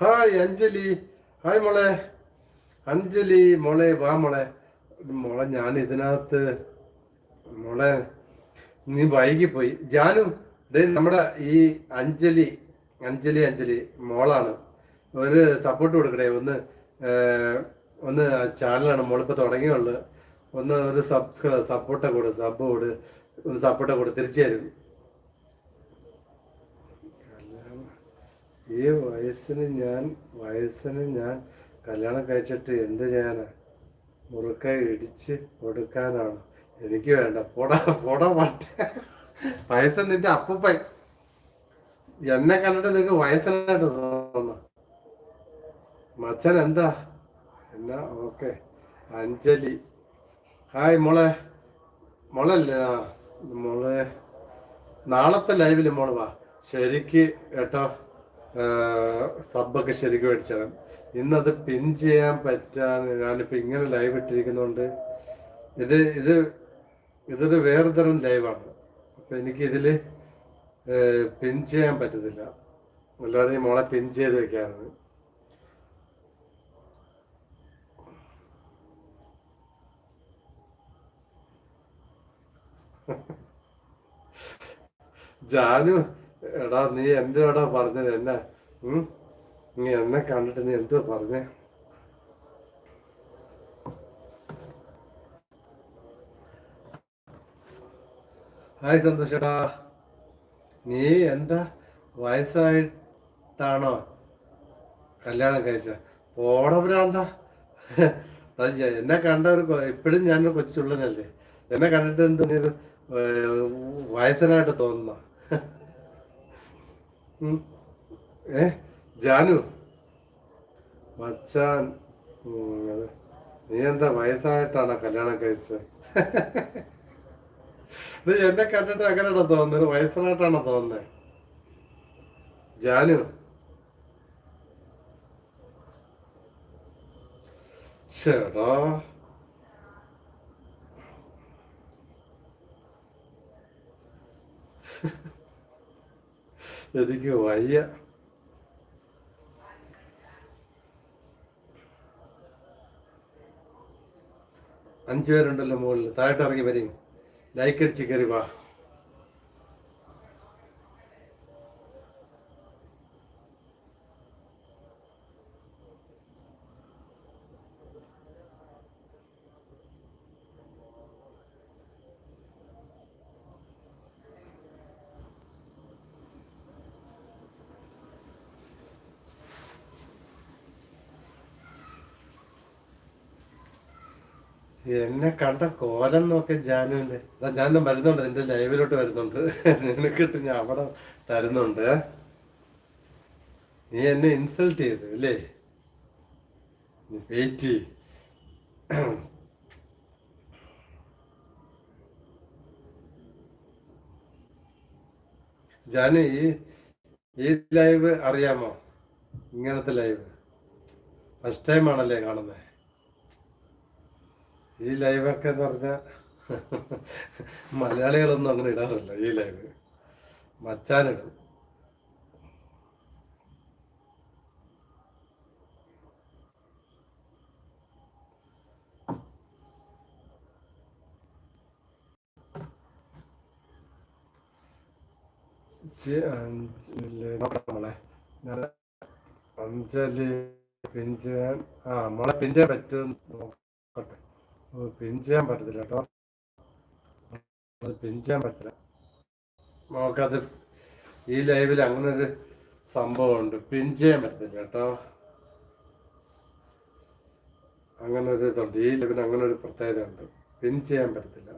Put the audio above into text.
Hi Anjali. Hi മോളെ. അഞ്ജലി മോളെ, വാ മോളെ. മോളെ ഞാൻ ഇതിനകത്ത്, മോളെ നീ വൈകിപ്പോയി. ജാനു, നമ്മുടെ ഈ അഞ്ജലി അഞ്ജലി അഞ്ജലി മോളാണ്. ഒരു സപ്പോർട്ട് കൊടുക്കണേ ഒന്ന്. ഒന്ന് ചാനലാണ് മോളിപ്പോൾ തുടങ്ങിയുള്ളു. ഒന്ന് ഒരു സപ്പോർട്ട് കൊടു, സബ് കൊടു, ഒന്ന് സപ്പോർട്ട് കൊടു, തിരിച്ചു തരും. ഈ വയസ്സിന് ഞാൻ കല്യാണം കഴിച്ചിട്ട് എന്ത് ചെയ്യാനാ? മുറുക്ക ഇടിച്ച് കൊടുക്കാനാണ് എനിക്ക് വേണ്ട. പൊട പട്ട വയസ്സൻ നിന്റെ അപ്പൂപ്പൻ. എന്നെ കണ്ടിട്ട് നിനക്ക് വയസ്സനായിട്ട് തോന്നുന്നു. മച്ചൻ എന്താ എന്നാ? ഓക്കെ. അഞ്ജലി ഹായ് മോളെ. മോളല്ലേ? മോളെ നാളത്തെ ലൈവില് മോള് വാ ശരിക്ക് കേട്ടോ. സബൊക്കെ ശരിക്കും മേടിച്ചതാണ്. ഇന്നത് പിൻ ചെയ്യാൻ പറ്റാൻ ഞാനിപ്പോൾ ഇങ്ങനെ ലൈവ് ഇട്ടിരിക്കുന്നതുകൊണ്ട് ഇതൊരു വേറെ തരം ലൈവാണ്. അപ്പം എനിക്കിതിൽ പിൻ ചെയ്യാൻ പറ്റത്തില്ല. അല്ലാതെ ഈ മോളെ പിൻ ചെയ്ത് വെക്കാറുണ്ട്. ജാനു എടാ, നീ എൻ്റെ എടാ പറഞ്ഞത് എന്നാ? നീ എന്നെ കണ്ടിട്ട് നീ എന്തോ പറഞ്ഞേ? ഹായ് സന്തോഷേട്ടാ. നീ എന്താ വയസ്സായിട്ടാണോ കല്യാണം കഴിച്ച? പോടവരാന്താ. എന്നെ കണ്ട ഒരു ഇപ്പോഴും ഞാനൊരു കൊച്ചുള്ളനല്ലേ. എന്നെ കണ്ടിട്ട് എന്ത് നീ ഒരു വയസ്സനായിട്ട് തോന്നുന്ന? ജാനു മച്ചാൻ, നീ എന്താ വയസ്സായിട്ടാണോ കല്യാണം കഴിച്ചത്? എന്നെ കണ്ടിട്ട് അങ്ങനെയാണോ തോന്നുന്നത്? വയസ്സനായിട്ടാണോ തോന്നുന്നത് ജാനു? ചേടാ എനിക്ക് വയ്യ. അഞ്ചു പേരുണ്ടല്ലോ മുകളിൽ. താഴോട്ട് ഇറങ്ങി വരും. ലൈക്ക് അടിച്ച് കയറി വാ. എന്നെ കണ്ട കോലം നോക്കെ ജാനുവിന്റെ. ഞാൻ വരുന്നുണ്ട്, നിന്റെ ലൈവിലോട്ട് വരുന്നുണ്ട്. നിനക്കിട്ട് ഞാൻ അവിടെ തരുന്നുണ്ട്. നീ എന്നെ ഇൻസൾട്ട് ചെയ്തു അല്ലേ? നീ വെയിറ്റ്. ജാനു, ഈ ലൈവ് അറിയാമോ? ഇങ്ങനത്തെ ലൈവ് ഫസ്റ്റ് ടൈം ആണല്ലേ കാണുന്നത്? ഈ ലൈവൊക്കെ എന്ന് പറഞ്ഞാൽ മലയാളികളൊന്നും അങ്ങനെ ഇടാറില്ല. ഈ ലൈവ് മച്ചാനിടും. നമ്മളെ അഞ്ജലി പിഞ്ചാൻ നമ്മളെ പിഞ്ചാൻ പറ്റും നോക്കട്ടെ. പിൻ ചെയ്യാൻ പറ്റത്തില്ല കേട്ടോ. അത് പിൻ ചെയ്യാൻ പറ്റില്ല. നമുക്കത് ഈ ലൈവിൽ അങ്ങനൊരു സംഭവമുണ്ട്. പിൻ ചെയ്യാൻ പറ്റത്തില്ല കേട്ടോ. അങ്ങനൊരു ഇതുണ്ട്. ഈ ലൈവിന് അങ്ങനൊരു പ്രത്യേകത ഉണ്ട്. പിൻ ചെയ്യാൻ പറ്റത്തില്ല.